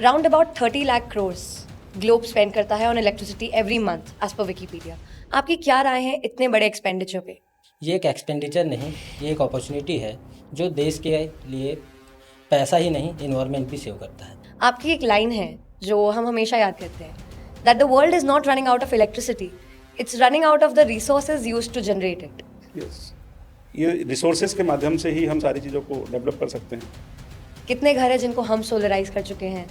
Around about 30 lakh crores globe spend करता है on electricity every month as per Wikipedia. आपकी क्या राय है इतने बड़े एक्सपेंडिचर पे? ये एक एक्सपेंडिचर नहीं, ये एक अपॉर्चुनिटी है जो देश के लिए पैसा ही नहीं, इन्वायरमेंट भी सेव करता है। आपकी एक लाइन है जो हम हमेशा याद करते हैं, that the world is not running out of electricity, it's running out of the resources used to generate it. Yes, ये रिसोर्सेज के माध्यम से ही हम सारी चीज़ों को डेवलप कर सकते हैं। कितने घर हैं जिनको हम सोलराइज कर चुके हैं?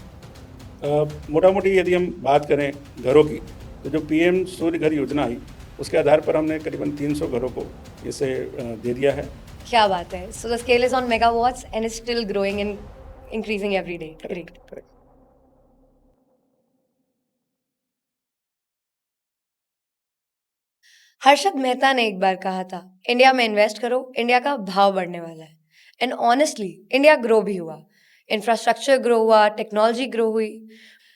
मोटा मोटी यदि हम बात करें घरों की, तो जो पीएम सूर्य घर योजना आई उसके आधार पर हमने करीबन 300 घरों को इसे दे दिया है। क्या बात है! So the scale is on megawatts and is still growing and increasing every day. Great. Correct. Harshad Mehta ने एक बार कहा था, इंडिया में इन्वेस्ट करो, इंडिया का भाव बढ़ने वाला है। एंड ऑनेस्टली इंडिया ग्रो भी हुआ, इंफ्रास्ट्रक्चर ग्रो हुआ, टेक्नोलॉजी ग्रो हुई।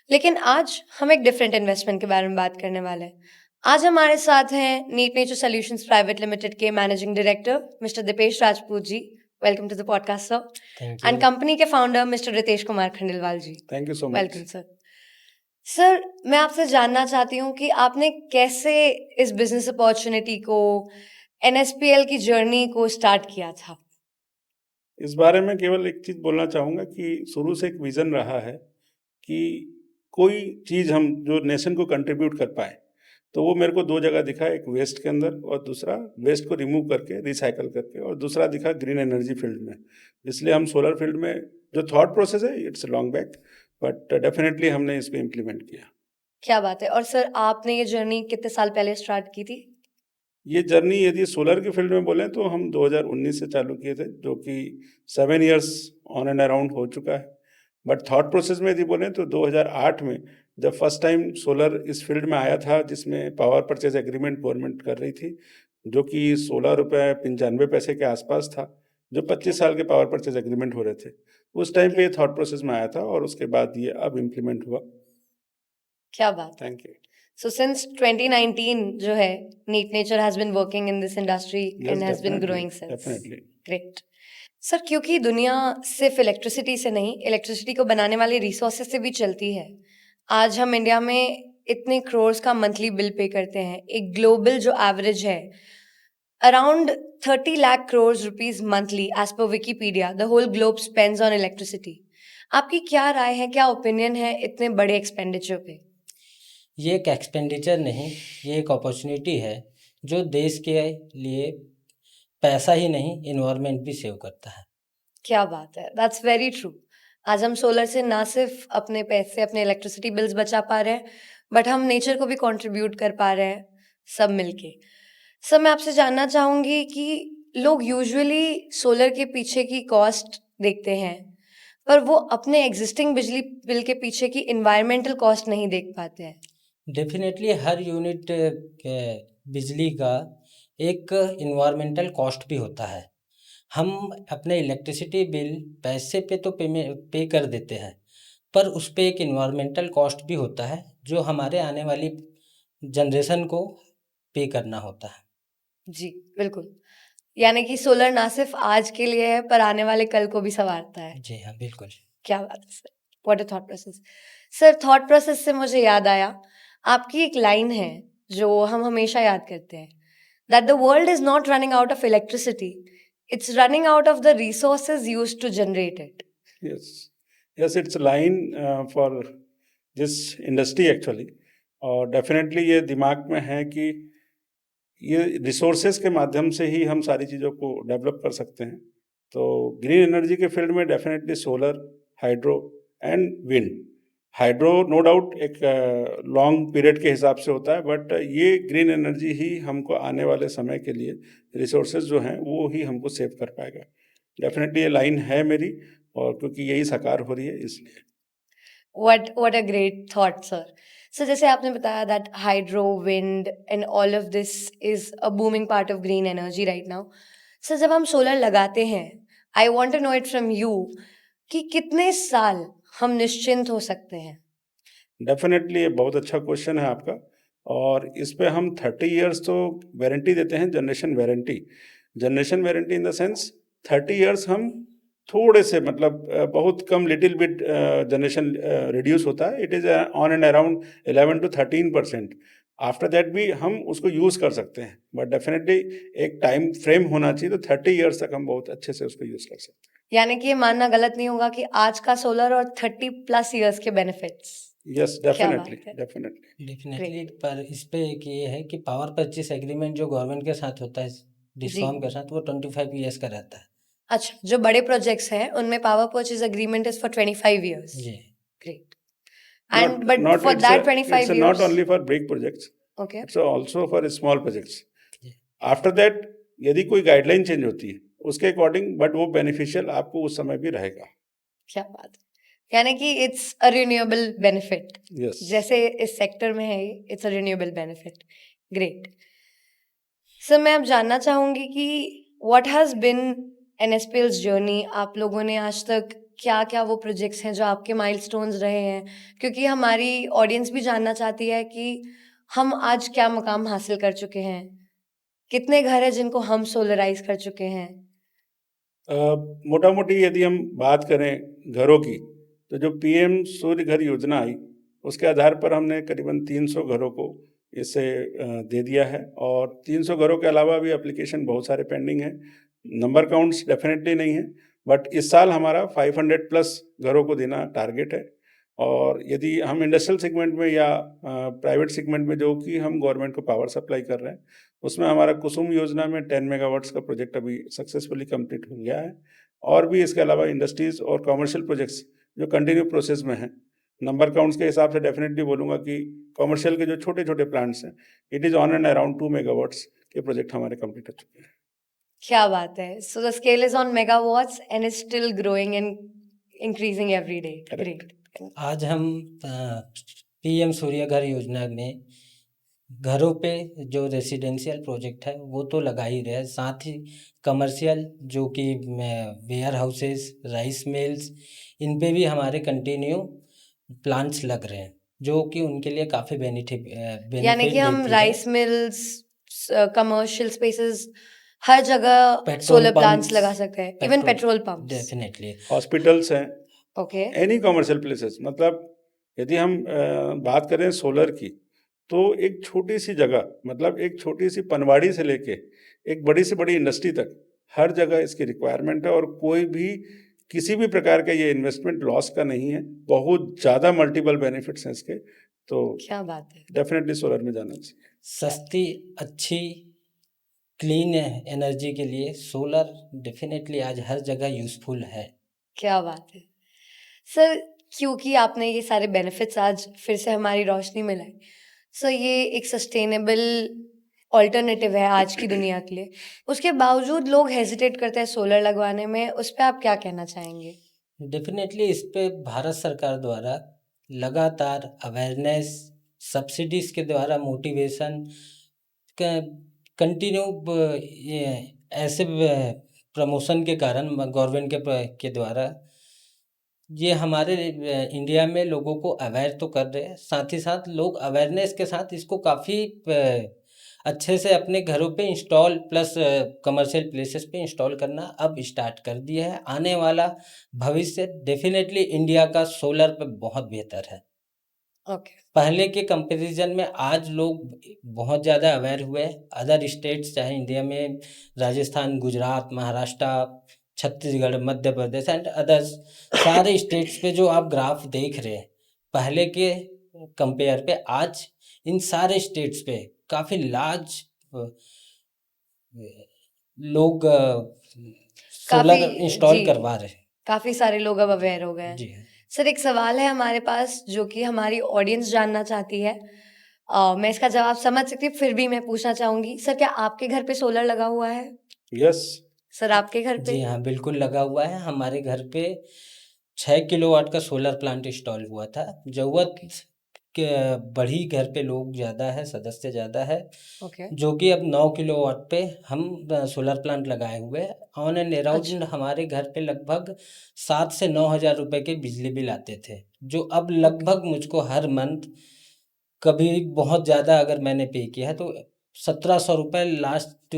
लेकिन आज हम एक डिफरेंट इन्वेस्टमेंट के बारे में बात करने वाले हैं। आज हमारे साथ हैं neat nature solutions private limited के managing director mister Deepesh Rajput ji. Welcome to the podcast sir. Thank and you. Company के founder mister Ritesh Kumar Khandelwal ji. Thank you so much. Welcome sir. Sir, मैं आपसे जानना चाहती हूँ कि आपने कैसे इस बिजनेस अपॉर्चुनिटी को, एनएसपीएल की जर्नी को स्टार्ट किया था? इस बारे में केवल एक चीज़ बोलना चाहूँगा कि शुरू से एक विज़न रहा है कि कोई चीज़ हम जो नेशन को कंट्रीब्यूट कर पाएँ, तो वो मेरे को 2 जगह दिखा, एक वेस्ट के अंदर और दूसरा वेस्ट को रिमूव करके रिसाइकल करके, और दूसरा दिखा ग्रीन एनर्जी फील्ड में। इसलिए हम सोलर फील्ड में जो थॉट प्रोसेस है it's long back, but definitely हमने इसको इम्प्लीमेंट किया। क्या बात है! और सर, आपने ये जर्नी कितने साल पहले स्टार्ट की थी? ये जर्नी यदि सोलर की फील्ड में बोलें तो हम 2019 से चालू किए थे, जो कि 7 इयर्स ऑन एंड अराउंड हो चुका है। बट थॉट प्रोसेस में यदि बोलें तो 2008 में जब फर्स्ट टाइम सोलर इस फील्ड में आया था, जिसमें पावर परचेज एग्रीमेंट गवर्नमेंट कर रही थी, जो कि 16 रुपये 95 पैसे के आसपास था, जो 25 साल के पावर परचेज एग्रीमेंट हो रहे थे। उस टाइम पे ये थॉट प्रोसेस में आया था और उसके बाद ये अब इम्प्लीमेंट हुआ। क्या बात है! Thank you. So since 2019 जो है, Neat Nature has been working in this industry Yes, and has been definitely, growing since. definitely. Great. Sir, क्योंकि दुनिया सिर्फ इलेक्ट्रिसिटी से नहीं, इलेक्ट्रिसिटी को बनाने वाले रिसोर्सेज से भी चलती है। आज हम इंडिया में इतने क्रोर्स का मंथली बिल पे करते हैं। एक ग्लोबल जो एवरेज है around 30 lakh crores rupees monthly as per Wikipedia, the whole globe spends on electricity. आपकी क्या राय है, क्या ओपिनियन है इतने बड़े एक्सपेंडिचर पे? ये एक एक्सपेंडिचर नहीं, ये एक अपॉर्चुनिटी है जो देश के लिए पैसा ही नहीं, इन्वायरमेंट भी सेव करता है। क्या बात है! That's very true. आज हम सोलर से ना सिर्फ अपने पैसे, अपने इलेक्ट्रिसिटी बिल्स बचा पा रहे हैं, बट हम नेचर को भी कंट्रीब्यूट कर पा रहे हैं, सब मिलके। सर, मैं आपसे जानना चाहूँगी कि लोग यूजुअली सोलर के पीछे की कॉस्ट देखते हैं, पर वो अपने एग्जिस्टिंग बिजली बिल के पीछे की एनवायरमेंटल कॉस्ट नहीं देख पाते हैं। डेफिनेटली हर यूनिट बिजली का एक इन्वायरमेंटल कॉस्ट भी होता है। हम अपने इलेक्ट्रिसिटी बिल पैसे पे तो पे कर देते हैं, पर उस पे एक इन्वायरमेंटल कॉस्ट भी होता है जो हमारे आने वाली जनरेशन को पे करना होता है। जी, बिल्कुल। यानी कि सोलर ना सिर्फ आज के लिए है, पर आने वाले कल को भी संवारता है। जी हाँ, बिल्कुल। क्या बात है sir! What a thought process! Sir, thought process से मुझे याद आया, आपकी एक लाइन है जो हम हमेशा याद करते हैं, that the world is not running out of electricity, it's running out of the resources used to generate it. Yes, yes, it's a line for this industry actually, और डेफिनेटली ये दिमाग में है कि ये रिसोर्सेज के माध्यम से ही हम सारी चीज़ों को डेवलप कर सकते हैं। तो ग्रीन एनर्जी के फील्ड में definitely solar, hydro and wind. Hydro no doubt एक लॉन्ग पीरियड के हिसाब से होता है, बट ये ग्रीन एनर्जी ही हमको आने वाले समय के लिए रिसोर्सेज जो हैं वो ही हमको सेव कर पाएगा। डेफिनेटली ये लाइन है मेरी, और क्योंकि यही साकार हो रही है इसलिए। What a great thought sir! Sir, जैसे आपने बताया that hydro, wind and all of this is a booming part of green energy right now. Sir, जब हम सोलर लगाते हैं, I want to know it from you कि कितने साल हम निश्चिंत हो सकते हैं? डेफिनेटली ये बहुत अच्छा क्वेश्चन है आपका, और इस पे हम 30 इयर्स तो वारंटी देते हैं, generation warranty. Generation warranty in the sense 30 years हम थोड़े से मतलब बहुत कम लिटिल बिट जनरेशन रिड्यूस होता है। It is on and around 11 to 13%। After that भी हम उसको यूज़ कर सकते हैं, बट डेफिनेटली एक टाइम फ्रेम होना चाहिए, तो 30 ईयर्स तक हम बहुत अच्छे से उसको यूज़ कर सकते हैं। यानी कि ये मानना गलत नहीं होगा कि आज का सोलर और 30+ इयर्स के बेनिफिट्स। यस, क्या बात डेफिनेटली है। डेफिनेटली। डेफिनेटली। पर इस पे एक ये है कि पावर परचेस एग्रीमेंट जो गवर्नमेंट के साथ होता है जी। डिस्कॉम के साथ, वो 25 ईयर्स का रहता है। अच्छा, जो बड़े प्रोजेक्ट्स हैं उनमें power purchase agreement is for 25 years. जी। Great. Not and but not for it's that a, 25 not years. only for big projects, okay. it's also for small projects. जी। आफ्टर दैट यदि कोई गाइडलाइन चेंज होती है उसके according, but वो beneficial आपको उस समय भी रहेगा। क्या बात है। यानी कि it's a renewable benefit. Yes. जैसे इस सेक्टर में है, it's a renewable benefit. Great. Sir, मैं अब जानना चाहूंगी कि व्हाट हैज बिन एनएसपीएल's जर्नी। आप लोगों ने आज तक क्या क्या वो प्रोजेक्ट्स हैं जो आपके माइलस्टोन्स रहे हैं, क्योंकि हमारी ऑडियंस भी जानना चाहती है कि हम आज क्या मुकाम हासिल कर चुके हैं, कितने घर हैं जिनको हम सोलराइज कर चुके हैं। मोटा मोटी यदि हम बात करें घरों की, तो जो पीएम सूर्य घर योजना आई उसके आधार पर हमने करीबन 300 घरों को इससे दे दिया है, और 300 घरों के अलावा भी एप्लीकेशन बहुत सारे पेंडिंग हैं। नंबर काउंट्स डेफिनेटली नहीं है, बट इस साल हमारा 500 प्लस घरों को देना टारगेट है। और यदि हम इंडस्ट्रियल सेगमेंट में या प्राइवेट सेगमेंट में जो कि हम गवर्नमेंट को पावर सप्लाई कर रहे हैं, उसमें हमारा कुसुम योजना में 10 मेगावाट्स का प्रोजेक्ट अभी सक्सेसफुली कंप्लीट हो गया है। और भी इसके अलावा इंडस्ट्रीज और कमर्शियल प्रोजेक्ट्स जो कंटिन्यू प्रोसेस में हैं। नंबर काउंट्स के हिसाब से डेफिनेटली बोलूँगा कि कमर्शियल के जो छोटे छोटे प्लांट्स हैं, it is on and around 2 megawatts के प्रोजेक्ट हमारे कंप्लीट हो चुके हैं। क्या बात है। So the scale is on megawatts and is still growing and increasing every day. Correct. Great. आज हम पीएम सूर्य घर योजना में घरों पे जो रेसिडेंशियल प्रोजेक्ट है वो तो लगा ही रहे हैं, साथ ही कमर्शियल जो कि वेयर हाउसेस, राइस मिल्स, इन पे भी हमारे कंटिन्यू प्लांट्स लग रहे हैं, जो कि उनके लिए काफ़ी यानी कि बेनिफिट हम देती है। राइस मिल्स, कमर्शियल स्पेसेस, हर जगह पेट्रोल सोलर प्लांट्स पंप्स, लगा सकते हैं, even petrol pumps. Definitely. Hospitals हैं, ओके। एनी कमर्शियल प्लेसेस, मतलब यदि हम बात करें सोलर की, तो एक छोटी सी जगह, मतलब एक छोटी सी पनवाड़ी से लेके एक बड़ी से बड़ी इंडस्ट्री तक हर जगह इसकी रिक्वायरमेंट है। और कोई भी किसी भी प्रकार का ये इन्वेस्टमेंट लॉस का नहीं है, बहुत ज़्यादा मल्टीपल बेनिफिट्स हैं इसके। तो क्या बात है। डेफिनेटली सोलर में जाना चाहिए। सस्ती, अच्छी, क्लीन एनर्जी के लिए सोलर डेफिनेटली आज हर जगह यूज़फुल है। क्या बात है। सर, क्योंकि आपने ये सारे बेनिफिट्स आज फिर से हमारी रोशनी में लाए, सर ये एक सस्टेनेबल ऑल्टरनेटिव है आज की दुनिया के लिए, उसके बावजूद लोग हेजिटेट करते हैं सोलर लगवाने में, उस पर आप क्या कहना चाहेंगे। डेफिनेटली इस पे भारत सरकार द्वारा लगातार अवेयरनेस, सब्सिडीज के द्वारा मोटिवेशन, कंटिन्यू ये ऐसे प्रमोशन के कारण गवर्नमेंट के द्वारा ये हमारे इंडिया में लोगों को अवेयर तो कर रहे हैं, साथ ही साथ लोग अवेयरनेस के साथ इसको काफ़ी अच्छे से अपने घरों पे इंस्टॉल, प्लस कमर्शियल प्लेसेस पे इंस्टॉल करना अब स्टार्ट कर दिया है। आने वाला भविष्य डेफिनेटली इंडिया का सोलर पे बहुत बेहतर है। ओके। पहले के कंपैरिजन में आज लोग बहुत ज़्यादा अवेयर हुए हैं। अदर स्टेट्स चाहे इंडिया में राजस्थान, गुजरात, महाराष्ट्र, छत्तीसगढ़, मध्य प्रदेश एंड अदर्स, सारे स्टेट्स पे जो आप ग्राफ देख रहे हैं, पहले के कंपेयर पे आज इन सारे स्टेट्स पे काफ़ी लार्ज लोग सोलर काफी इंस्टॉल जी, करवा रहे हैं। काफी सारे लोग अब अवेयर हो गए हैं। जी हाँ। सर, एक सवाल है हमारे पास जो कि हमारी ऑडियंस जानना चाहती है। मैं इसका जवाब समझ सकती हूँ, फिर भी मैं पूछना चाहूंगी, सर क्या आपके घर पे सोलर लगा हुआ है। यस। सर, आपके घर पे। जी हाँ, बिल्कुल लगा हुआ है। हमारे घर पे 6 किलोवाट का सोलर प्लांट इंस्टॉल हुआ था। ज़रूरत के बढ़ी, घर पे लोग ज़्यादा है, सदस्य ज़्यादा है, ओके। जो कि अब 9 किलोवाट पे हम सोलर प्लांट लगाए हुए हैं। ऑन एंड अराउंड अच्छा। हमारे घर पे लगभग 7 से 9 हज़ार रुपये के बिजली बिल आते थे, जो अब ओके। लगभग मुझको हर मंथ, कभी बहुत ज़्यादा अगर मैंने पे किया है तो 1700 रुपये लास्ट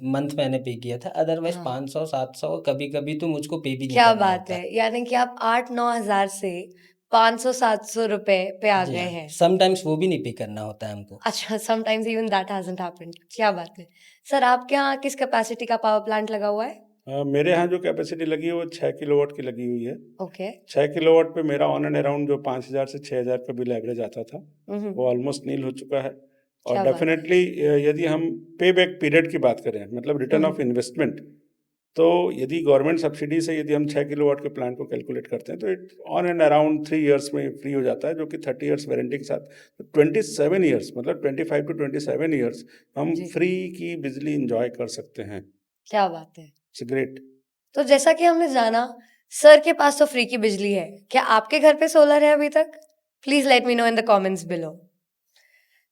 मंथ मैंने पे किया था, अदरवाइज हाँ 500 700 कभी कभी तो मुझको पे भी नहीं क्या करना बात होता। है, यानी कि आप 8-9 हजार से 500-700 रुपए पे आ जी गए हाँ, हैं। समटाइम्स वो भी नहीं पे करना होता है हमको। अच्छा, sometimes even that hasn't happened. क्या बात है। सर आपके यहाँ किस कैपेसिटी का पावर प्लांट लगा हुआ है? मेरे यहाँ जो कैपेसिटी लगी है वो 6 किलोवाट की लगी हुई है। ओके। 6 किलोवाट पे मेरा ऑन एंड अराउंड जो 5000 से 6000 का बिल एवरेज आता था हम्म। वो ऑलमोस्ट नील हो चुका है। और क्या बात है। डेफिनेटली यदि हम पे बैक पीरियड की बात करें, मतलब रिटर्न ऑफ इन्वेस्टमेंट, तो यदि गवर्नमेंट सब्सिडी से यदि हम 6 किलोवाट के प्लांट को कैलकुलेट करते हैं तो it on and around 3 years में फ्री हो जाता है, जो कि 30 इयर्स वारंटी के साथ। तो 27 इयर्स, मतलब 25 टू 27 इयर्स हम जी फ्री की बिजली इंजॉय कर सकते हैं। क्या बात है। It's great. तो जैसा कि हमने जाना, सर के पास तो फ्री की बिजली है, क्या आपके घर पे सोलर है अभी तक? Please let me know in the comments below.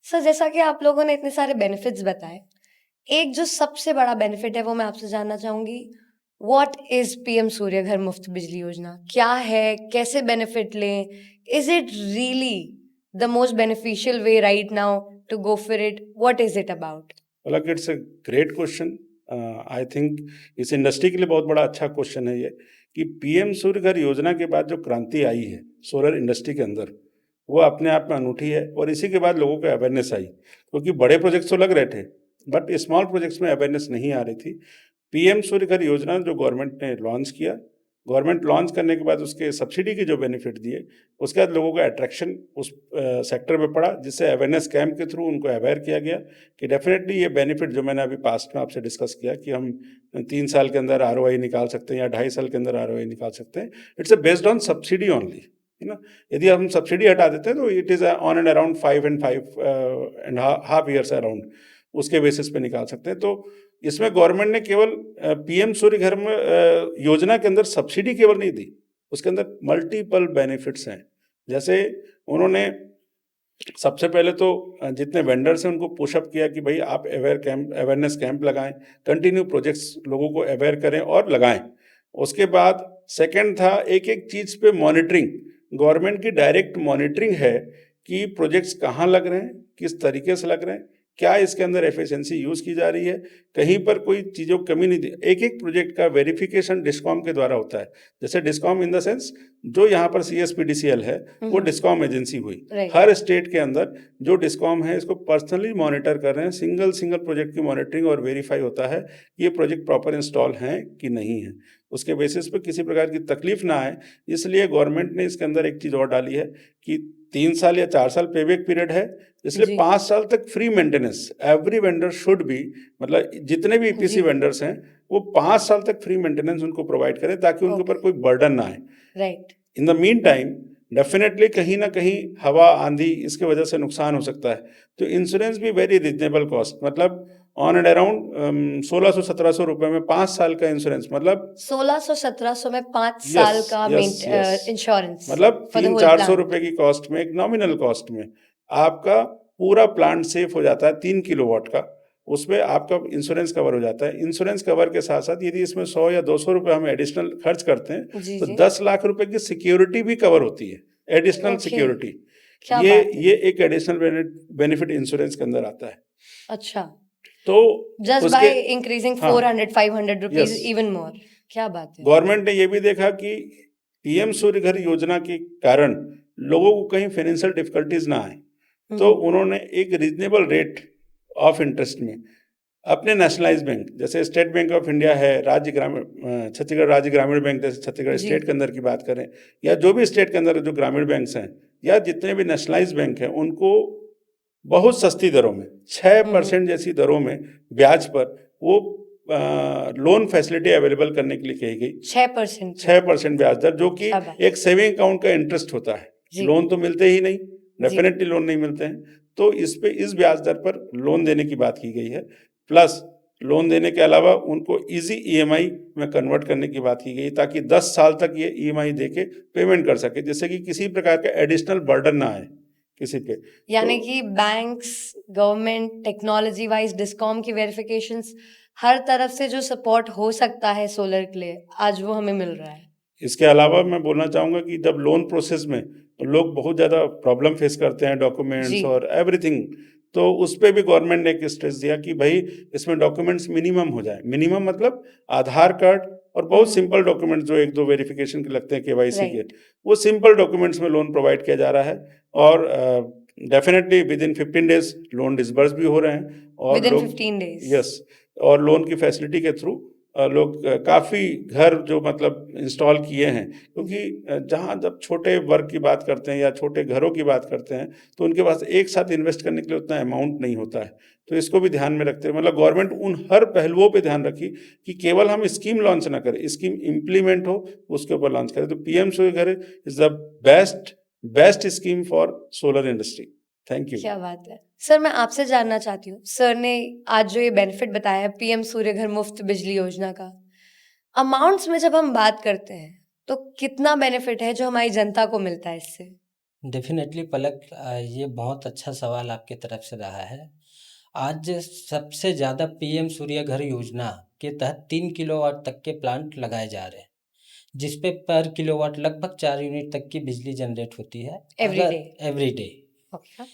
Sir जैसा कि आप लोगों ने इतने सारे बेनिफिट्स बताए, एक जो सबसे बड़ा बेनिफिट है वो मैं आपसे जानना चाहूंगी। व्हाट इज पीएम सूर्य घर मुफ्त बिजली योजना? क्या है, कैसे बेनिफिट लें? Is it really the most beneficial way right now to go for it? What is it about? मतलब it's a great question. I think इस इंडस्ट्री के लिए बहुत बड़ा अच्छा क्वेश्चन है ये, कि पीएम सूर्य घर योजना के बाद जो क्रांति आई है सोलर इंडस्ट्री के अंदर, वो अपने आप में अनूठी है। और इसी के बाद लोगों को अवेयरनेस आई, क्योंकि बड़े प्रोजेक्ट्स तो लग रहे थे बट स्मॉल प्रोजेक्ट्स में अवेयरनेस नहीं आ रही थी। पीएम सूर्य घर योजना जो गवर्नमेंट ने लॉन्च किया, गवर्नमेंट लॉन्च करने के बाद उसके सब्सिडी के जो बेनिफिट दिए, उसके बाद लोगों का अट्रैक्शन उस सेक्टर में पड़ा, जिससे अवेयरनेस कैंप के थ्रू उनको अवेयर किया गया कि डेफिनेटली ये बेनिफिट जो मैंने अभी पास्ट में आपसे डिस्कस किया कि हम 3 साल के अंदर आरओआई निकाल सकते हैं या 2.5 साल के अंदर आरओआई निकाल सकते हैं, it's a based on subsidy only, है ना। यदि हम सब्सिडी हटा देते हैं तो it is on and around 5.5 years around, उसके बेसिस पे निकाल सकते हैं। तो इसमें गवर्नमेंट ने केवल पीएम सूर्य घर में योजना के अंदर सब्सिडी केवल नहीं दी, उसके अंदर मल्टीपल बेनिफिट्स हैं। जैसे उन्होंने सबसे पहले तो जितने वेंडर्स हैं उनको पुशअप किया कि भाई आप अवेयरनेस कैंप लगाएं, कंटिन्यू प्रोजेक्ट्स लोगों को अवेयर करें और लगाएं। उसके बाद सेकंड था एक एक चीज़ पे मॉनिटरिंग, गवर्नमेंट की डायरेक्ट मॉनिटरिंग है कि प्रोजेक्ट्स कहाँ लग रहे हैं, किस तरीके से लग रहे हैं, क्या इसके अंदर एफिशिएंसी यूज़ की जा रही है, कहीं पर कोई चीज़ों की कमी नहीं थी। एक एक प्रोजेक्ट का वेरिफिकेशन डिस्कॉम के द्वारा होता है। जैसे डिस्कॉम इन द सेंस, जो यहाँ पर CSPDCL है वो डिस्कॉम एजेंसी हुई। राइट। हर स्टेट के अंदर जो डिस्कॉम है इसको पर्सनली मॉनिटर कर रहे हैं, सिंगल सिंगल प्रोजेक्ट की मॉनिटरिंग और वेरीफाई होता है कि ये प्रोजेक्ट प्रॉपर इंस्टॉल हैं कि नहीं है। उसके बेसिस पे किसी प्रकार की तकलीफ ना आए, इसलिए गवर्नमेंट ने इसके अंदर एक चीज़ और डाली है कि 3 साल या 4 साल पेबैक पीरियड है, इसलिए जी 5 साल तक free maintenance every vendor should be, मतलब जितने भी EPC जी वेंडर्स हैं वो 5 साल तक फ्री मेंटेनेंस उनको प्रोवाइड करें, ताकि उनके ऊपर ओके कोई बर्डन ना आए। Right. In the mean time definitely कहीं ना कहीं हवा आंधी इसके वजह से नुकसान हो सकता है, तो इंश्योरेंस भी वेरी रिजनेबल कॉस्ट, मतलब ऑन एंड अराउंड 1600-1700 रुपए में 5 साल का इंश्योरेंस, मतलब 1600-1700 में 5 साल यस का यस यस, इंश्योरेंस मतलब फॉर द होल 300-400 प्लांट। रुपए की कॉस्ट में, एक नॉमिनल कॉस्ट में आपका पूरा प्लांट सेफ हो जाता है। 3 किलोवाट का उसमें आपका इंश्योरेंस कवर हो जाता है। इंश्योरेंस कवर के साथ साथ यदि इसमें 100 या 200 रुपए हम एडिशनल खर्च करते हैं जी तो जी 10 लाख रुपए की सिक्योरिटी भी कवर होती है, एडिशनल ओके सिक्योरिटी। क्या ये बात है। ये एक एडिशनल बेनिफिट इंश्योरेंस के अंदर आता है। अच्छा, तो जस्ट उसके बाय इंक्रीजिंग हाँ 400-500 रुपीज यस, इवन मोर। क्या बात है। गवर्नमेंट ने ये भी देखा कि पीएम सूर्य घर योजना के कारण लोगों को कहीं फाइनेंशियल डिफिकल्टीज ना आए, तो उन्होंने एक रीजनेबल रेट ऑफ इंटरेस्ट में अपने नेशनलाइज बैंक, जैसे स्टेट बैंक ऑफ इंडिया है, राज्य ग्रामीण छत्तीसगढ़ राज्य ग्रामीण बैंक, जैसे छत्तीसगढ़ जी स्टेट के अंदर की बात करें, या जो भी स्टेट के अंदर जो ग्रामीण बैंक्स हैं या जितने भी नेशनलाइज बैंक हैं, उनको बहुत सस्ती दरों में 6% जैसी दरों में ब्याज पर वो लोन फैसिलिटी अवेलेबल करने के लिए कही गई। 6% 6% ब्याज दर, जो कि क्या बात। एक सेविंग अकाउंट का इंटरेस्ट होता है। जी लोन तो मिलते ही नहीं, जी डेफिनेटली लोन नहीं मिलते हैं, तो इस ब्याज दर पर लोन देने की बात की गई है। प्लस लोन देने के अलावा उनको इजी EMI में कन्वर्ट करने की बात की गई, ताकि 10 साल तक ये EMI देके पेमेंट कर सके, जिससे कि किसी प्रकार का एडिशनल बर्डन ना आए किसी पे। यानी तो कि banks, government, technology wise discom की वेरिफिकेशंस, हर तरफ से जो सपोर्ट हो सकता है सोलर के लिए आज वो हमें मिल रहा है। इसके अलावा मैं बोलना चाहूँगा कि जब लोन प्रोसेस में तो लोग बहुत ज़्यादा प्रॉब्लम फेस करते हैं, जी डॉक्यूमेंट्स और एवरीथिंग, तो उस पे भी गवर्नमेंट ने एक स्ट्रेस दिया कि भाई इसमें डॉक्यूमेंट्स मिनिमम हो जाए। मिनिमम मतलब आधार कार्ड और बहुत सिंपल डॉक्यूमेंट्स जो 1-2 वेरिफिकेशन के लगते हैं केवाईसी के, राइट। वो सिंपल डॉक्यूमेंट्स में लोन प्रोवाइड किया जा रहा है और definitely with in 15 days loan disburse भी हो रहे हैं और विद इन लोग 15 डेज। यस, और लोन की फैसिलिटी के थ्रू लोग काफ़ी घर जो मतलब इंस्टॉल किए हैं, क्योंकि जहाँ जब छोटे वर्क की बात करते हैं या छोटे घरों की बात करते हैं तो उनके पास एक साथ इन्वेस्ट करने के लिए उतना अमाउंट नहीं होता है। तो इसको भी ध्यान में रखते हुए मतलब गवर्नमेंट उन हर पहलुओं पे ध्यान रखी कि केवल हम स्कीम लॉन्च ना करें, स्कीम इम्प्लीमेंट हो उसके ऊपर लॉन्च करें। तो पीएम सूर्य घर is the best scheme for solar industry. Thank you. क्या बात है सर, मैं आपसे जानना चाहती हूँ, सर ने आज जो ये बेनिफिट बताया है पीएम सूर्य घर मुफ्त बिजली योजना का, अमाउंट्स में जब हम बात करते हैं तो कितना बेनिफिट है जो हमारी जनता को मिलता है इससे? डेफिनेटली पलक, ये बहुत अच्छा सवाल आपकी तरफ से रहा है। आज सबसे ज़्यादा पीएम सूर्य घर योजना के तहत 3 किलोवाट तक के प्लांट लगाए जा रहे हैं, जिस पे पर किलोवाट लगभग 4 यूनिट तक की बिजली जनरेट होती है every day. Every day, okay.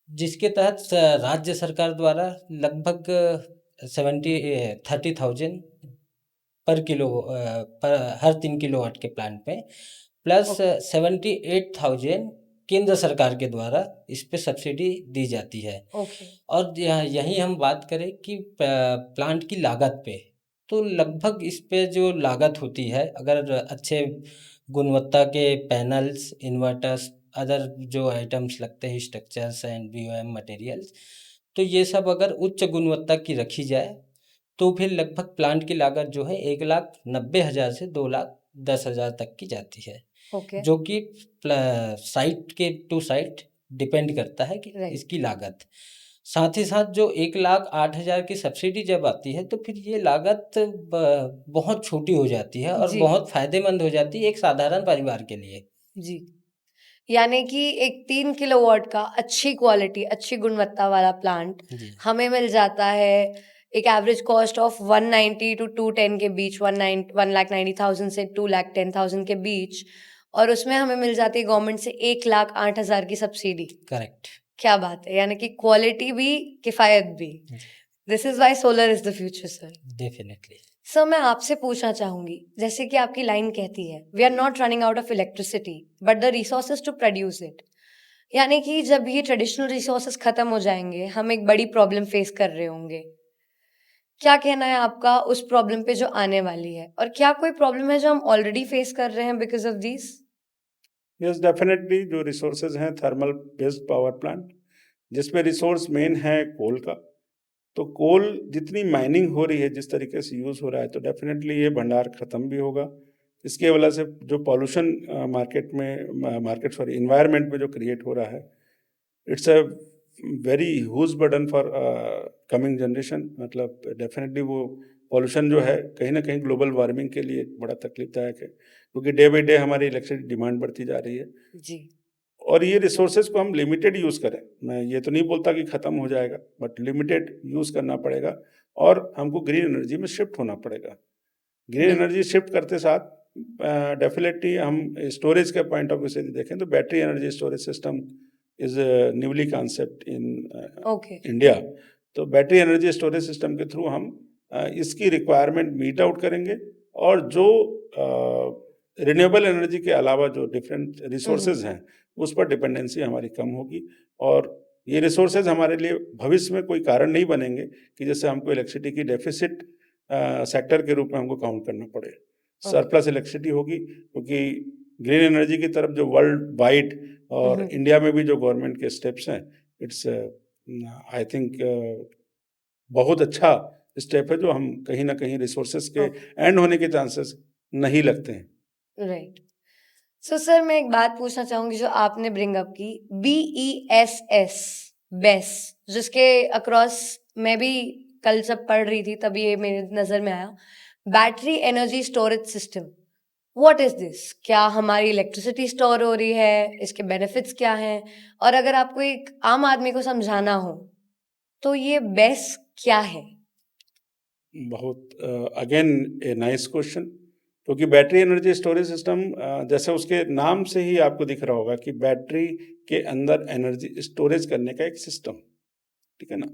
जिसके तहत राज्य सरकार द्वारा लगभग 30,000 पर पर हर 3 किलोवाट के प्लांट में, प्लस ओके। 78,000 केंद्र सरकार के द्वारा इस पे सब्सिडी दी जाती है। ओके। और यहीं हम बात करें कि प्लांट की लागत पे, तो लगभग इस पे जो लागत होती है, अगर अच्छे गुणवत्ता के पैनल्स, इन्वर्टर्स, अदर जो आइटम्स लगते हैं, स्ट्रक्चर्स एंड बीओएम मटेरियल्स, तो ये सब अगर उच्च गुणवत्ता की रखी जाए तो फिर लगभग प्लांट की लागत जो है 1,90,000 से 2,10,000 तक की जाती है, ओके। जो कि साइट के टू साइट डिपेंड करता है कि राइट। इसकी लागत। साथ ही साथ जो 1,08,000 की सब्सिडी जब आती है तो फिर ये लागत बहुत छोटी हो जाती है और जी। बहुत फायदेमंद हो जाती है एक साधारण परिवार के लिए। जी। यानी कि एक 3 किलोवाट का अच्छी क्वालिटी, अच्छी गुणवत्ता वाला प्लांट जी, हमें मिल जाता है एक एवरेज कॉस्ट ऑफ 190 टू 210 के बीच, 1,90,000 से 2,10,000 के बीच, और उसमें हमें मिल जाती है गवर्नमेंट से 1,08,000 की सब्सिडी। करेक्ट। क्या बात है, यानी कि क्वालिटी भी किफायत भी। This is why solar is the future sir. Definitely. Sir मैं आपसे पूछना चाहूंगी, जैसे कि आपकी लाइन कहती है we are not running out of electricity but the resources to produce it, यानी कि जब ये ट्रेडिशनल रिसोर्सेज खत्म हो जाएंगे हम एक बड़ी प्रॉब्लम फेस कर रहे होंगे। क्या कहना है आपका उस प्रॉब्लम पे जो आने वाली है, और क्या कोई प्रॉब्लम है जो हम ऑलरेडी फेस कर रहे हैं because of this? Yes, definitely जो रिसोर्सेज हैं थर्मल बेस्ड पावर प्लांट, जिसमें रिसोर्स मेन है कोल का। तो कोल जितनी माइनिंग हो रही है, जिस तरीके से यूज़ हो रहा है, तो डेफिनेटली ये भंडार ख़त्म भी होगा। इसके वजह से जो पॉल्यूशन मार्केट सॉरी इन्वायरमेंट में जो क्रिएट हो रहा है, it's a very huge burden for coming generation. मतलब डेफिनेटली वो पॉल्यूशन जो है कहीं ना कहीं ग्लोबल वार्मिंग के लिए बड़ा तकलीफदायक है, क्योंकि डे बाई डे हमारी इलेक्ट्रिसिटी डिमांड बढ़ती जा रही है जी। और ये रिसोर्सेज को हम लिमिटेड यूज़ करें। मैं ये तो नहीं बोलता कि ख़त्म हो जाएगा, बट लिमिटेड यूज़ करना पड़ेगा और हमको ग्रीन एनर्जी में शिफ्ट होना पड़ेगा। ग्रीन बिल्कुल। एनर्जी शिफ्ट करते साथ डेफिनेटली हम स्टोरेज के पॉइंट ऑफ व्यू से देखें तो battery energy storage system is newly concept in okay. India. तो बैटरी एनर्जी स्टोरेज सिस्टम के थ्रू हम इसकी रिक्वायरमेंट मीट आउट करेंगे और जो रिन्यूएबल एनर्जी के अलावा जो डिफरेंट रिसोर्सेज हैं उस पर डिपेंडेंसी हमारी कम होगी और ये रिसोर्सेज हमारे लिए भविष्य में कोई कारण नहीं बनेंगे कि जैसे हमको इलेक्ट्रिसिटी की डेफिसिट सेक्टर के रूप में हमको काउंट करना पड़े। सरप्लस इलेक्ट्रिसिटी होगी, क्योंकि ग्रीन एनर्जी की तरफ जो वर्ल्ड वाइड और इंडिया में भी जो गवर्नमेंट के स्टेप्स हैं, इट्स आई थिंक बहुत अच्छा स्टेप है जो हम कहीं ना कहीं रिसोर्सेज के एंड होने के चांसेस नहीं लगते हैं। राइट। सो सर मैं एक बात पूछना चाहूंगी जो आपने ब्रिंग अप की, BESS, बेस, जिसके अक्रॉस मैं भी कल जब पढ़ रही थी तब ये मेरे नजर में आया, battery energy storage system. What is this? क्या हमारी इलेक्ट्रिसिटी स्टोर हो रही है? इसके बेनिफिट्स क्या हैं? और अगर आपको एक आम आदमी को समझाना हो तो ये बेस क्या है? बहुत अगेन ए नाइस क्वेश्चन, क्योंकि बैटरी एनर्जी स्टोरेज सिस्टम जैसे उसके नाम से ही आपको दिख रहा होगा कि बैटरी के अंदर एनर्जी स्टोरेज करने का एक सिस्टम। ठीक है ना।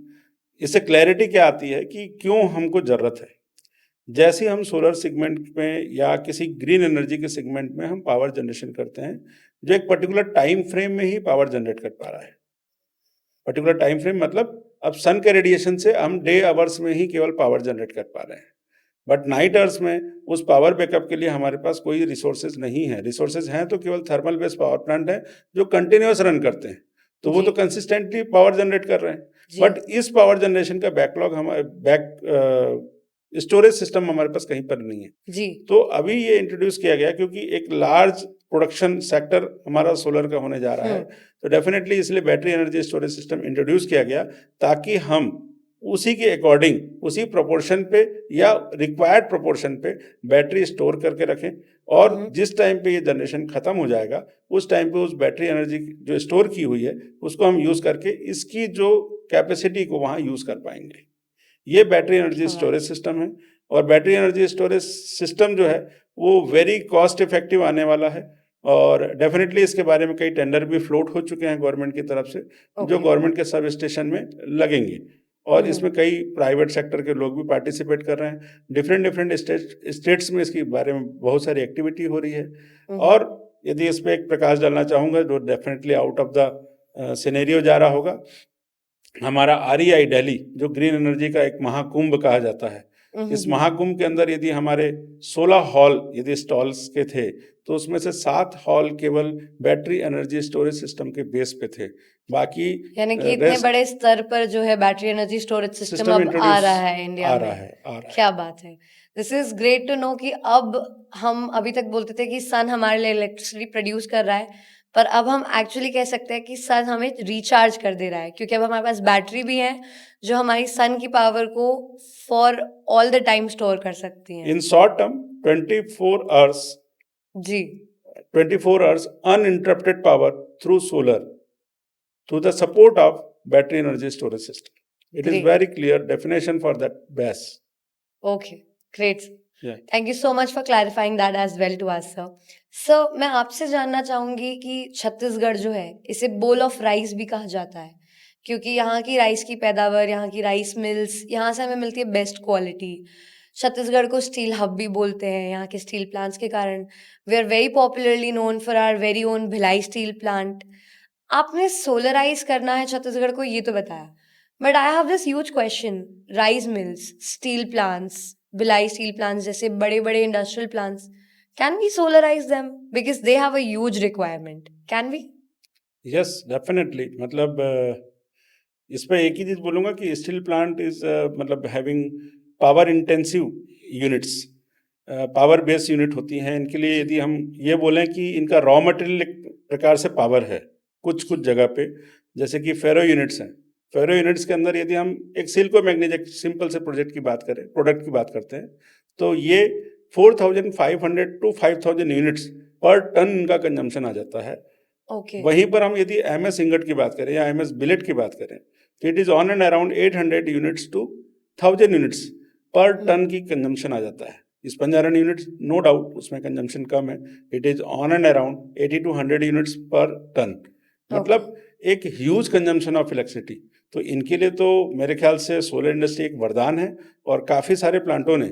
इससे क्लैरिटी क्या आती है कि क्यों हमको ज़रूरत है। जैसे हम सोलर सेगमेंट में या किसी ग्रीन एनर्जी के सेगमेंट में हम पावर जनरेशन करते हैं, जो एक पर्टिकुलर टाइम फ्रेम में ही पावर जनरेट कर पा रहा है। पर्टिकुलर टाइम फ्रेम मतलब अब सन के रेडिएशन से हम डे आवर्स में ही केवल पावर जनरेट कर पा रहे हैं, बट नाइट आवर्स में उस पावर बैकअप के लिए हमारे पास कोई रिसोर्सेज नहीं है। रिसोर्सेज हैं तो केवल थर्मल बेस्ड पावर प्लांट है जो कंटिन्यूअस रन करते हैं, तो वो जी। तो कंसिस्टेंटली पावर जनरेट कर रहे हैं। जी। बट इस पावर जनरेशन का बैकलॉग हमारे स्टोरेज सिस्टम हमारे पास कहीं पर नहीं है। जी। तो अभी ये इंट्रोड्यूस किया गया क्योंकि एक लार्ज प्रोडक्शन सेक्टर हमारा सोलर का होने जा रहा है, तो डेफिनेटली इसलिए battery energy storage system introduce किया गया ताकि हम उसी के अकॉर्डिंग उसी प्रोपोर्शन पे या रिक्वायर्ड प्रोपोर्शन पे बैटरी स्टोर करके रखें, और जिस टाइम पे ये जनरेशन खत्म हो जाएगा उस टाइम पे उस बैटरी एनर्जी जो स्टोर की हुई है उसको हम यूज करके इसकी जो कैपेसिटी को वहाँ यूज कर पाएंगे। ये बैटरी एनर्जी स्टोरेज सिस्टम है, और बैटरी एनर्जी स्टोरेज सिस्टम जो है वो वेरी कॉस्ट इफेक्टिव आने वाला है, और डेफिनेटली इसके बारे में कई टेंडर भी फ्लोट हो चुके हैं गवर्नमेंट की तरफ से, जो गवर्नमेंट के सब स्टेशन में लगेंगे, और इसमें कई प्राइवेट सेक्टर के लोग भी पार्टिसिपेट कर रहे हैं। डिफरेंट डिफरेंट स्टेट्स में इसके बारे में बहुत सारी एक्टिविटी हो रही है। और यदि इस पर एक प्रकाश डालना चाहूँगा जो definitely out of the scenario जा रहा होगा, हमारा REI दिल्ली जो ग्रीन एनर्जी का एक महाकुंभ कहा जाता है, इस महाकुंभ के अंदर यदि हमारे 16 हॉल यदि स्टॉल्स के थे तो उसमें से 7 हॉल केवल बैटरी एनर्जी स्टोरेज सिस्टम के बेस पे थे। बाकी यानी कि इतने बड़े स्तर पर जो है बैटरी एनर्जी स्टोरेज सिस्टम अब आ रहा है इंडिया में। क्या बात है। This is great to know कि अब हम अभी तक बोलते थे कि सन हमारे लिए इलेक्ट्रिसिटी प्रोड्यूस कर रहा है, पर अब हम एक्चुअली कह सकते हैं कि सन हमें रिचार्ज कर दे रहा है, क्योंकि अब हमारे पास बैटरी भी है जो हमारी सन की पावर को for all the time store कर सकती है। इन शॉर्ट टर्म 24 आवर्स जी 24 hours uninterrupted power through solar through the support of battery energy storage system. It is Great. very clear definition for that BESS. Okay, great. Yeah. Thank you so much for clarifying that as well to us, sir. So, मैं आपसे जानना चाहूँगी कि छत्तीसगढ़ जो है इसे bowl of rice भी कहा जाता है, क्योंकि यहाँ की राइस की पैदावार, यहाँ की राइस मिल्स, यहाँ से हमें मिलती है बेस्ट क्वालिटी। छत्तीसगढ़ को स्टील हब भी बोलते हैं यहाँ के स्टील प्लांट्स के कारण। We are very popularly known for our very own Bhilai steel plant. आपने सोलराइज करना है छत्तीसगढ़ को, ये तो बताया, but I have this huge question. Rice mills, steel plants, Bhilai steel plants जैसे बड़े बड़े industrial plants, can we solarize them because they have a huge requirement, can we? Yes definitely. मतलब इस पर एक ही चीज बोलूंगा कि स्टील प्लांट इज मतलब having power intensive units, power based unit होती हैं। इनके लिए यदि हम ये बोलें कि इनका रॉ मटेरियल एक प्रकार से पावर है कुछ कुछ जगह पे, जैसे कि फेरो यूनिट्स हैं। फेरो यूनिट्स के अंदर यदि हम एक सिलिको मैग्नीज सिंपल से प्रोडक्ट की बात करते हैं, तो ये 4500 to 5000 यूनिट्स पर टन इनका कंजम्पशन आ जाता है। Okay. वहीं पर हम यदि MS इंगट की बात करें या MS बिलेट की बात करें तो it is on and around 800 units to 1000 units per tonne की कंजम्पशन आ जाता है। स्पंज यूनिट्स नो डाउट उसमें कंजम्पशन कम है, it is on and around 80 to 100 units per tonne, मतलब एक ह्यूज कंजम्पशन ऑफ इलेक्ट्रिसिटी। तो इनके लिए तो मेरे ख्याल से सोलर इंडस्ट्री एक वरदान है, और काफ़ी सारे प्लांटों ने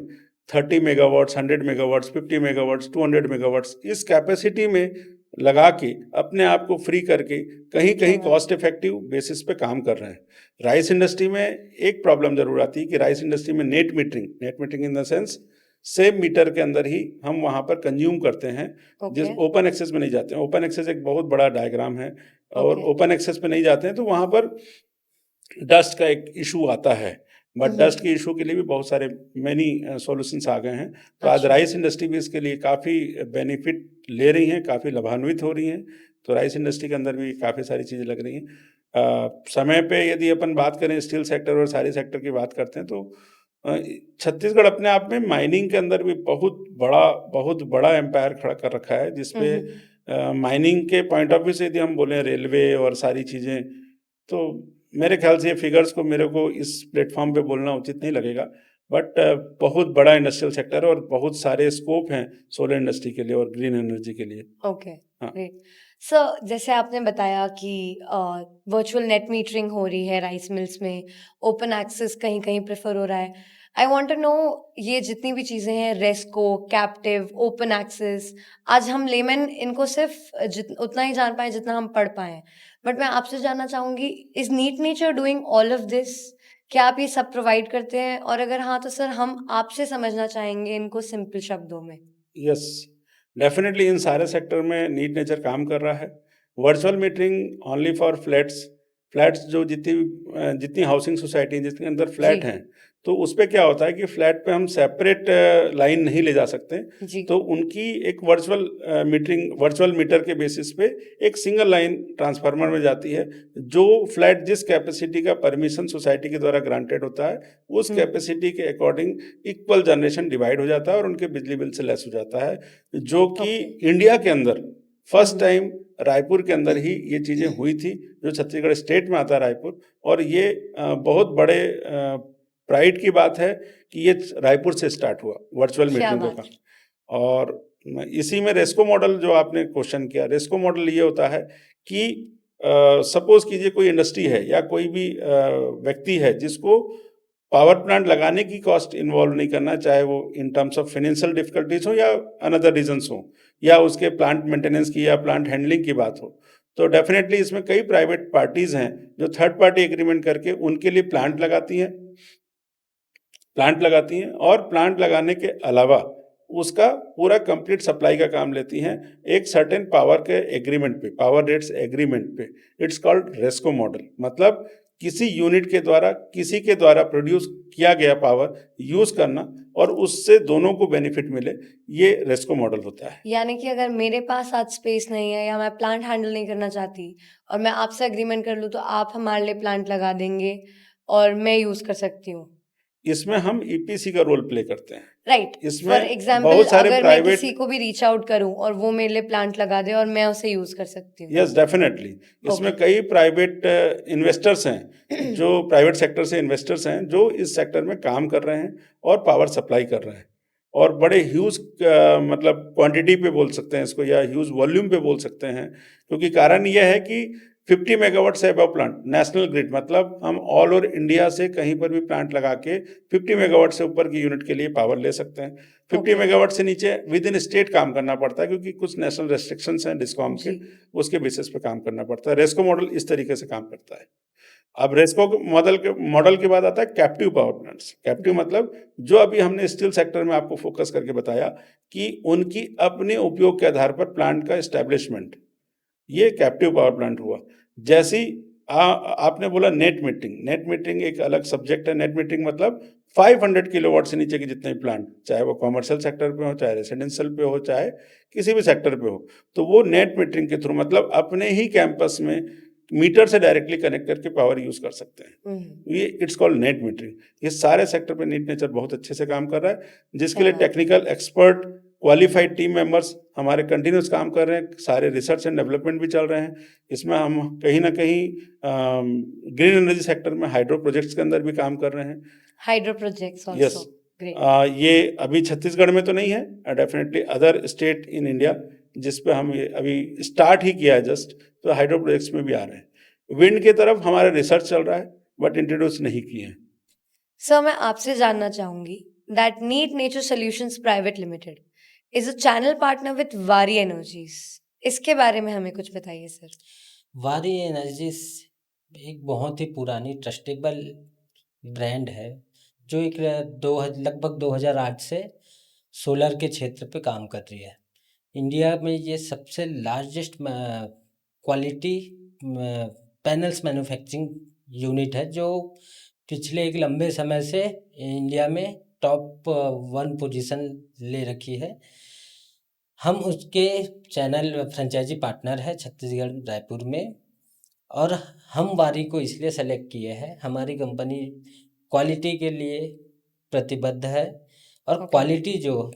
30 मेगावाट्स, 100 मेगावाट्स, 50 मेगावाट्स, 200 मेगावाट्स इस कैपेसिटी में लगा के अपने आप को फ्री करके कहीं कहीं कॉस्ट इफेक्टिव बेसिस पे काम कर रहे हैं। राइस इंडस्ट्री में एक प्रॉब्लम जरूर आती है कि राइस इंडस्ट्री में net metering in the sense same meter के अंदर ही हम वहाँ पर कंज्यूम करते हैं, जिस ओपन एक्सेस में नहीं जाते हैं। ओपन एक्सेस एक बहुत बड़ा डायग्राम है, और ओपन एक्सेस पे नहीं जाते हैं तो वहाँ पर डस्ट का एक इशू आता है, बट डस्ट के इशू के लिए भी बहुत सारे मैनी सॉल्यूशंस आ गए हैं। तो आज राइस इंडस्ट्री भी इसके लिए काफ़ी बेनिफिट ले रही हैं, काफ़ी लाभान्वित हो रही हैं। तो राइस इंडस्ट्री के अंदर भी काफ़ी सारी चीज़ें लग रही हैं। समय पे यदि अपन बात करें स्टील सेक्टर और सारी सेक्टर की बात करते हैं तो छत्तीसगढ़ अपने आप में माइनिंग के अंदर भी बहुत बड़ा एम्पायर खड़ा कर रखा है, जिसपे माइनिंग के पॉइंट ऑफ व्यू से यदि हम बोलें रेलवे और सारी चीज़ें, तो मेरे ख्याल से ये फिगर्स को मेरे को इस प्लेटफॉर्म पे बोलना उचित नहीं लगेगा, बट बहुत बड़ा इंडस्ट्रियल सेक्टर है और बहुत सारे स्कोप हैं सोलर इंडस्ट्री के लिए और ग्रीन एनर्जी के लिए। Okay, great. सर जैसे आपने बताया कि वर्चुअल नेट मीटरिंग हो रही है राइस मिल्स में, ओपन एक्सेस कहीं-कहीं प्रेफ़र हो रहा है। आई वांट टू नो ये जितनी भी चीज़ें हैं रेस्को, कैप्टिव, ओपन एक्सेस, आज हम लेमैन इनको सिर्फ़ जित उतना ही जान पाएँ जितना हम पढ़ पाएँ हैं। बट मैं आपसे जानना चाहूँगी is Neat Nature doing all of this? क्या आप ये सब प्रोवाइड करते हैं? और अगर हाँ, तो सर हम आपसे समझना चाहेंगे इनको सिंपल शब्दों में। यस, डेफिनेटली इन सारे सेक्टर में नीट नेचर काम कर रहा है। Virtual meeting only for flats, flats जो जितनी हाउसिंग सोसाइटी जिसके अंदर जी, फ्लैट हैं, तो उसपे क्या होता है कि फ्लैट पे हम सेपरेट लाइन नहीं ले जा सकते। जी, तो उनकी एक वर्चुअल मीटर के बेसिस पे एक सिंगल लाइन ट्रांसफार्मर में जाती है, जो फ्लैट जिस कैपेसिटी का परमिशन सोसाइटी के द्वारा ग्रांटेड होता है, उस हुँ, कैपेसिटी के अकॉर्डिंग इक्वल जनरेशन डिवाइड हो जाता है और उनके बिजली बिल से लेस हो जाता है, जो कि ओके। इंडिया के अंदर हुँ, फर्स्ट हुँ। टाइम रायपुर के अंदर ही ये चीज़ें हुई थी, जो छत्तीसगढ़ स्टेट में आता है रायपुर। और ये बहुत बड़े प्राइड की बात है कि ये रायपुर से स्टार्ट हुआ वर्चुअल क्या मीटिंगों बात का। है! और इसी में रेस्को मॉडल जो आपने क्वेश्चन किया, रेस्को मॉडल ये होता है कि सपोज़ कीजिए कोई इंडस्ट्री है या कोई भी व्यक्ति है जिसको पावर प्लांट लगाने की कॉस्ट इन्वॉल्व नहीं करना, चाहे वो इन टर्म्स ऑफ फाइनेंशियल डिफिकल्टीज हो या अनदर रीजंस हो, या उसके प्लांट मेंटेनेंस की या प्लांट हैंडलिंग की बात हो। तो डेफिनेटली इसमें कई प्राइवेट पार्टीज हैं जो थर्ड पार्टी एग्रीमेंट करके उनके लिए प्लांट लगाती हैं और प्लांट लगाने के अलावा उसका पूरा कंप्लीट सप्लाई का काम लेती हैं एक सर्टेन पावर के एग्रीमेंट पे, पावर रेट्स एग्रीमेंट पे। It's called RESCO model. मतलब किसी यूनिट के द्वारा किसी के द्वारा प्रोड्यूस किया गया पावर यूज करना और उससे दोनों को बेनिफिट मिले, ये रेस्को मॉडल होता है। यानी कि अगर मेरे पास आज स्पेस नहीं है या मैं प्लांट हैंडल नहीं करना चाहती और मैं आपसे एग्रीमेंट कर लूँ तो आप हमारे लिए प्लांट लगा देंगे और मैं यूज़ कर सकती हूँ। इसमें हम ईपीसी का रोल प्ले करते हैं। राइट, फॉर इसमें एग्ज़ाम्पल बहुत सारे अगर मैं किसी प्राइवेट को भी रीच आउट करूँ और वो मेरे लिए प्लांट लगा दे और मैं उसे यूज़ कर सकती हूँ। Yes, definitely. इसमें ओके। कई प्राइवेट इन्वेस्टर्स हैं, जो प्राइवेट सेक्टर से इन्वेस्टर्स हैं, जो इस सेक्टर में काम कर रहे हैं और पावर सप्लाई कर रहे हैं। और बड़े ह्यूज मतलब क्वांटिटी पे बोल सकते हैं इसको, या ह्यूज वॉल्यूम पे बोल सकते हैं, क्योंकि कारण यह है कि 50 मेगावाट से अबव प्लांट, नेशनल ग्रिड, मतलब हम ऑल ओवर इंडिया से कहीं पर भी प्लांट लगा के 50 मेगावाट से ऊपर की यूनिट के लिए पावर ले सकते हैं। 50 ओके। मेगावाट से नीचे विद इन स्टेट काम करना पड़ता है, क्योंकि कुछ नेशनल रेस्ट्रिक्शंस हैं डिस्कॉम के, जी। उसके बेसिस पे काम करना पड़ता है। रेस्को मॉडल इस तरीके से काम करता है। अब रेस्को मॉडल के बाद आता है कैप्टिव पावर प्लांट्स। कैप्टिव जी। मतलब जो अभी हमने स्टील सेक्टर में आपको फोकस करके बताया कि उनकी अपने उपयोग के आधार पर प्लांट का एस्टेब्लिशमेंट, ये कैप्टिव पावर प्लांट हुआ। जैसी आपने बोला नेट मीटरिंग एक अलग सब्जेक्ट है। नेट मीटरिंग मतलब 500 किलोवाट से नीचे के जितने भी प्लांट, चाहे वो कॉमर्शियल सेक्टर पे हो, चाहे रेसिडेंशियल पे हो, चाहे किसी भी सेक्टर पे हो, तो वो नेट मीटरिंग के थ्रू, मतलब अपने ही कैंपस में मीटर से डायरेक्टली कनेक्ट करके पावर यूज कर सकते हैं। हुँ, ये इट्स कॉल्ड नेट मीटरिंग। ये सारे सेक्टर पे नीट नेचर बहुत अच्छे से काम कर रहा है, जिसके क्या लिए बात है! Technical expert, qualified team members हमारे कंटिन्यूस काम कर रहे हैं। सारे रिसर्च एंड डेवलपमेंट भी चल रहे हैं। इसमें हम कहीं ना कहीं ग्रीन एनर्जी सेक्टर में हाइड्रो प्रोजेक्ट्स के अंदर भी काम कर रहे हैं। Hydro projects yes, also, great. ये अभी छत्तीसगढ़ में तो नहीं है, definitely other state in India जिस पे हम ये अभी स्टार्ट ही किया है जस्ट, तो हाइड्रो प्रोजेक्ट्स में भी आ रहे हैं। विंड की तरफ हमारा रिसर्च चल रहा है, बट इंट्रोड्यूस नहीं किए हैं। सर मैं आपसे जानना चाहूँगी that Neat nature solutions private Limited is a channel partner with Waaree Energies. इसके बारे में हमें कुछ बताइए सर। वारी एनर्जीज एक बहुत ही पुरानी ट्रस्टेबल ब्रांड है, जो एक लगभग 2008 से सोलर के क्षेत्र पे काम कर रही है। इंडिया में ये सबसे largest quality panels manufacturing unit है, जो पिछले एक लंबे समय से इंडिया में टॉप 1 पोजीशन ले रखी है। हम उसके चैनल फ्रेंचाइजी पार्टनर है छत्तीसगढ़ रायपुर में, और हम वारी को इसलिए सेलेक्ट किए हैं, हमारी कंपनी क्वालिटी के लिए प्रतिबद्ध है। और ओके, क्वालिटी जो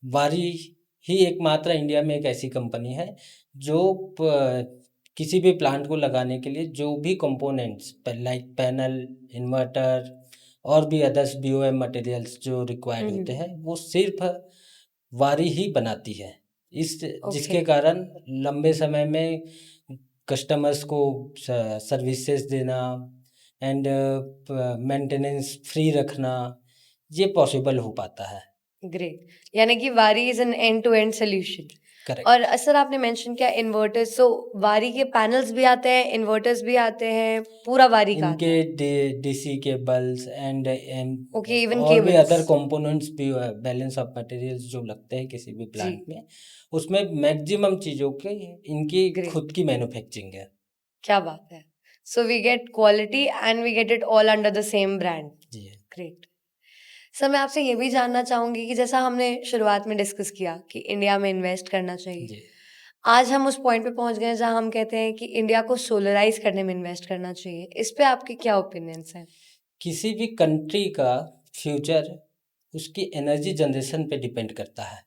वारी ही एकमात्र इंडिया में एक ऐसी कंपनी है जो किसी भी प्लांट को लगाने के लिए जो भी कंपोनेंट्स लाइक पैनल, इन्वर्टर और भी अदर्स बीओएम मटेरियल्स जो रिक्वायर्ड हुँ, होते हुँ। हैं, वो सिर्फ वारी ही बनाती है। जिसके ओके। कारण लंबे समय में कस्टमर्स को सर्विसेज देना एंड मेंटेनेंस फ्री रखना, ये पॉसिबल हो पाता है। ग्रेट। यानी कि Waaree is an end to end solution. Correct. और सर आपने मेंशन किया इन्वर्टर्स, सो वारी के पैनल्स भी आते हैं, इन्वर्टर्स भी आते हैं, पूरा वारी का आता इनके है? DC cables and okay, even और भी अदर केबल्स। कंपोनेंट्स भी, बैलेंस ऑफ मटेरियल्स जो लगते हैं किसी भी जी, प्लांट में, उसमें मैक्सिमम चीज़ों के इनकी ग्रेट। खुद की मैन्युफैक्चरिंग है। क्या बात है। So we get quality and we get it all under the same brand. जी ग्रेट। सर मैं आपसे ये भी जानना चाहूंगी कि जैसा हमने शुरुआत में डिस्कस किया कि इंडिया में इन्वेस्ट करना चाहिए, जी। आज हम उस पॉइंट पे पहुंच गए हैं जहां हम कहते हैं कि इंडिया को सोलराइज करने में इन्वेस्ट करना चाहिए। इस पे आपके क्या ओपिनियंस हैं? किसी भी कंट्री का फ्यूचर उसकी एनर्जी जनरेशन पे डिपेंड करता है,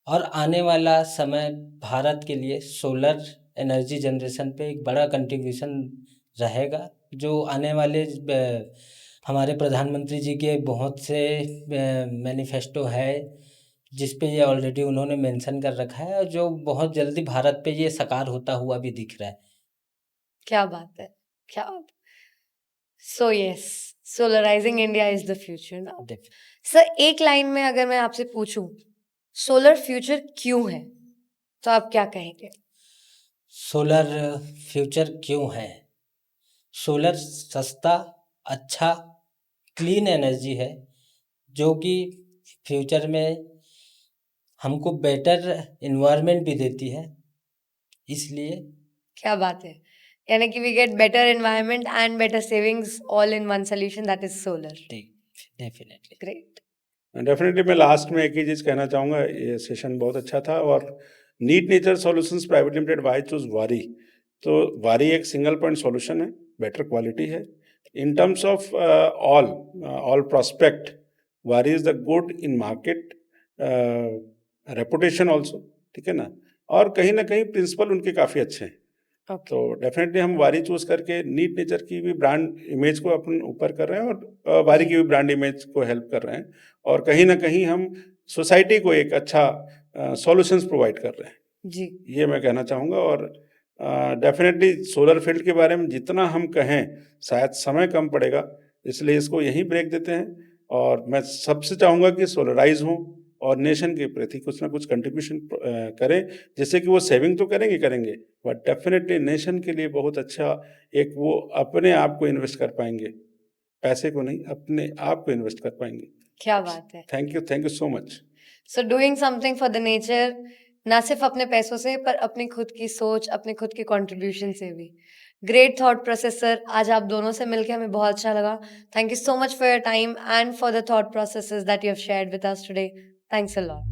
और आने वाला समय भारत के लिए सोलर एनर्जी जनरेशन पे एक बड़ा कंट्रीब्यूशन रहेगा, जो आने वाले हमारे प्रधानमंत्री जी के बहुत से मैनिफेस्टो है, जिस पे ये ऑलरेडी उन्होंने मेंशन कर रखा है, और जो बहुत जल्दी भारत पे ये साकार होता हुआ भी दिख रहा है। क्या बात है, क्या बात। So yes, solarising India is the future now. Definitely. Sir एक लाइन में अगर मैं आपसे पूछूं सोलर फ्यूचर क्यों है, तो आप क्या कहेंगे? सोलर फ्यूचर क्यों है? सोलर सस्ता, अच्छा, क्लीन एनर्जी है, जो कि फ्यूचर में हमको बेटर इन्वायरमेंट भी देती है, इसलिए क्या बात है। यानी कि we get better environment and better savings all in one solution, that is solar. Definitely. Great. Definitely मैं लास्ट में एक ही चीज़ कहना चाहूँगा, ये सेशन बहुत अच्छा था। और neat nature solutions private limited why choose Waaree, तो वारी एक सिंगल पॉइंट सॉल्यूशन है, बेटर क्वालिटी है in terms of all prospect. Waaree is the good in market reputation also, ठीक है ना, और कहीं ना कहीं प्रिंसिपल उनके काफ़ी अच्छे हैं। ओके। तो डेफिनेटली हम वारी चूज करके नीट नेचर की भी ब्रांड इमेज को अपन ऊपर कर रहे हैं, और वारी की भी ब्रांड इमेज को हेल्प कर रहे हैं, और कहीं ना कहीं हम सोसाइटी को एक अच्छा सॉल्यूशंस प्रोवाइड कर रहे हैं, जी। ये मैं कहना चाहूँगा। और डेफिनेटली सोलर फील्ड के बारे में जितना हम कहें शायद समय कम पड़ेगा, इसलिए इसको यहीं ब्रेक देते हैं। और मैं सबसे चाहूँगा कि सोलराइज हों और नेशन के प्रति कुछ ना कुछ कंट्रीब्यूशन करें, जिससे कि वो सेविंग तो करेंगे, बट डेफिनेटली नेशन के लिए बहुत अच्छा एक वो अपने आप को इन्वेस्ट कर पाएंगे, पैसे को नहीं, अपने आप को इन्वेस्ट कर पाएंगे। क्या बात है। Thank you so much. So doing something for the nature, ना सिर्फ अपने पैसों से पर अपनी खुद की सोच, अपने खुद के कंट्रीब्यूशन से भी। ग्रेट थॉट प्रोसेस सर, आज आप दोनों से मिलकर हमें बहुत अच्छा लगा। Thank you so much for your time and for the thought processes that you have shared with us today. Thanks a lot.